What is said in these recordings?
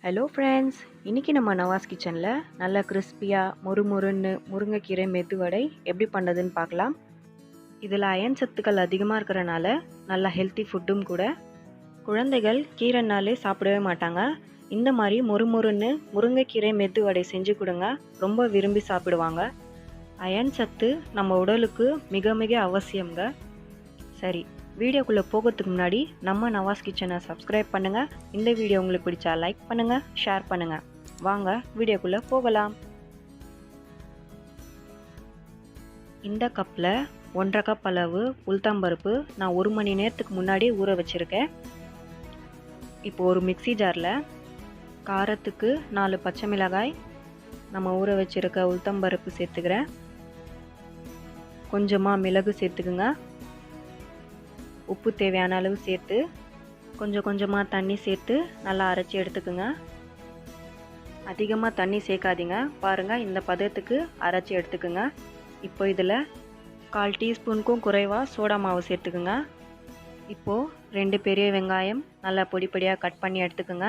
Hello friends, இன்றைக்கி நம்ம நவாஸ் கிச்சனில் நல்லா கிறிஸ்பியாக முறுமுறுன்னு முருங்கைக்கீரை மெது வடை எப்படி பண்ணுறதுன்னு பார்க்கலாம். இதில் அயன் சத்துக்கள் அதிகமாக இருக்கிறனால நல்லா ஹெல்த்தி ஃபுட்டும் கூட. குழந்தைகள் கீரைனாலே சாப்பிடவே மாட்டாங்க. இந்த மாதிரி முறுமுறுன்னு முருங்கைக்கீரை மெது வடை செஞ்சு கொடுங்க, ரொம்ப விரும்பி சாப்பிடுவாங்க. அயன் சத்து நம்ம உடலுக்கு மிக மிக அவசியங்க. சரி, வீடியோக்குள்ளே போகிறதுக்கு முன்னாடி நம்ம நவாஸ் கிச்சனை சப்ஸ்கிரைப் பண்ணுங்கள். இந்த வீடியோ உங்களுக்கு பிடிச்சா லைக் பண்ணுங்கள், ஷேர் பண்ணுங்கள். வாங்க வீடியோக்குள்ளே போகலாம். இந்த கப்பில் 1.5 கப் அளவு உளுத்தம்பருப்பு நான் 1 மணி நேரத்துக்கு முன்னாடி ஊற வச்சுருக்கேன். இப்போ ஒரு மிக்ஸி ஜாரில் காரத்துக்கு 4 பச்சை மிளகாய், நம்ம ஊற வச்சுருக்க உளுத்தம்பருப்பு சேர்த்துக்கிறேன். கொஞ்சமாக மிளகு சேர்த்துக்குங்க. உப்பு தேவையான அளவு சேர்த்து கொஞ்சம் கொஞ்சமாக தண்ணி சேர்த்து நல்லா அரைச்சி எடுத்துக்குங்க. அதிகமாக தண்ணி சேர்க்காதீங்க. பாருங்கள், இந்த பதத்துக்கு அரைச்சி எடுத்துக்குங்க. இப்போ இதில் 1/4 டீஸ்பூனுக்கும் குறைவாக சோடா மாவு சேர்த்துக்குங்க. இப்போது 2 பெரிய வெங்காயம் நல்லா பொடி பொடியாக கட் பண்ணி எடுத்துக்குங்க.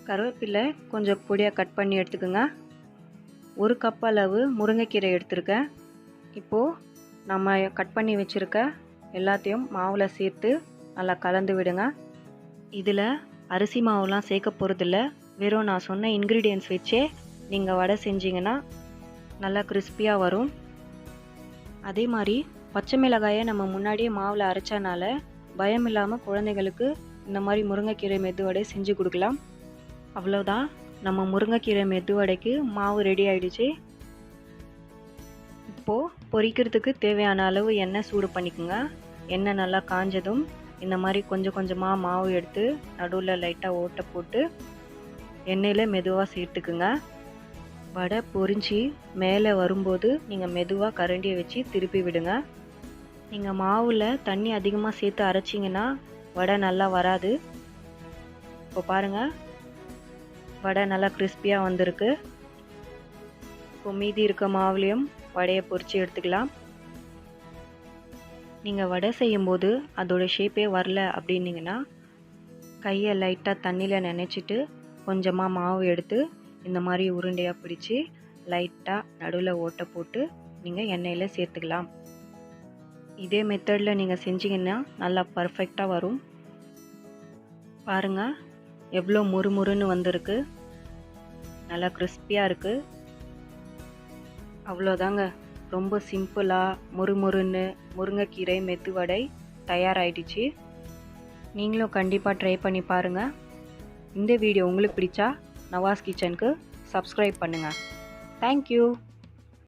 கருவேப்பிலை கொஞ்சம் பொடியாக கட் பண்ணி எடுத்துக்குங்க. 1 கப் அளவு முருங்கைக்கீரை எடுத்துருக்கேன். இப்போது நம்ம கட் பண்ணி வச்சுருக்க எல்லாத்தையும் மாவில் சேர்த்து நல்லா கலந்து விடுங்க. இதில் அரிசி மாவுலாம் சேர்க்க போகிறதில்ல, வெறும் நான் சொன்ன இன்க்ரீடியன்ட்ஸ் வச்சே நீங்கள் வடை செஞ்சிங்கன்னா நல்லா கிறிஸ்பியாக வரும். அதே மாதிரி பச்சை மிளகாயை நம்ம முன்னாடியே மாவில் அரைச்சனால பயம் இல்லாமல் குழந்தைகளுக்கு இந்த மாதிரி முருங்கைக்கீரை மெது வடை செஞ்சு கொடுக்கலாம். அவ்வளோதான், நம்ம முருங்கைக்கீரை மெது வடைக்கு மாவு ரெடி ஆகிடுச்சு. இப்போது பொரிக்கிறதுக்கு தேவையான அளவு எண்ணெய் சூடு பண்ணிக்கோங்க. எண்ணெய் நல்லா காஞ்சதும் இந்த மாதிரி கொஞ்சம் கொஞ்சமாக மாவு எடுத்து நடுவில் லைட்டாக ஓட்டை போட்டு எண்ணெயில் மெதுவாக சேர்த்துக்குங்க. வடை பொரிஞ்சு மேலே வரும்போது நீங்கள் மெதுவாக கரண்டியை வச்சு திருப்பி விடுங்க. நீங்கள் மாவில் தண்ணி அதிகமாக சேர்த்து அரைச்சிங்கன்னா வடை நல்லா வராது. இப்போ பாருங்கள், வடை நல்லா கிறிஸ்பியாக வந்திருக்கு. இப்போ மீதி இருக்க மாவுலேயும் வடையை பொரித்து எடுத்துக்கலாம். நீங்கள் வடை செய்யும்போது அதோட ஷேப்பே வரல அப்படின்னிங்கன்னா கையை லைட்டாக தண்ணியில் நனைச்சிட்டு கொஞ்சமாக மாவு எடுத்து இந்த மாதிரி உருண்டையாக பிடிச்சி லைட்டாக நடுவில் ஓட்டை போட்டு நீங்கள் எண்ணெயில் சேர்த்துக்கலாம். இதே மெத்தடில் நீங்கள் செஞ்சிங்கன்னா நல்லா பர்ஃபெக்டாக வரும். பாருங்கள், எவ்வளோ முறுமுறுன்னு வந்திருக்கு, நல்லா கிறிஸ்பியாக இருக்குது. அவ்வளோதாங்க, ரொம்ப சிம்பிளாக முறுமுறுன்னு முருங்கைக்கீரை மெது வடை தயாராகிடுச்சு. நீங்களும் கண்டிப்பாக ட்ரை பண்ணி பாருங்கள். இந்த வீடியோ உங்களுக்கு பிடிச்சா நவாஸ் கிச்சனுக்கு சப்ஸ்கிரைப் பண்ணுங்கள். தேங்க்யூ.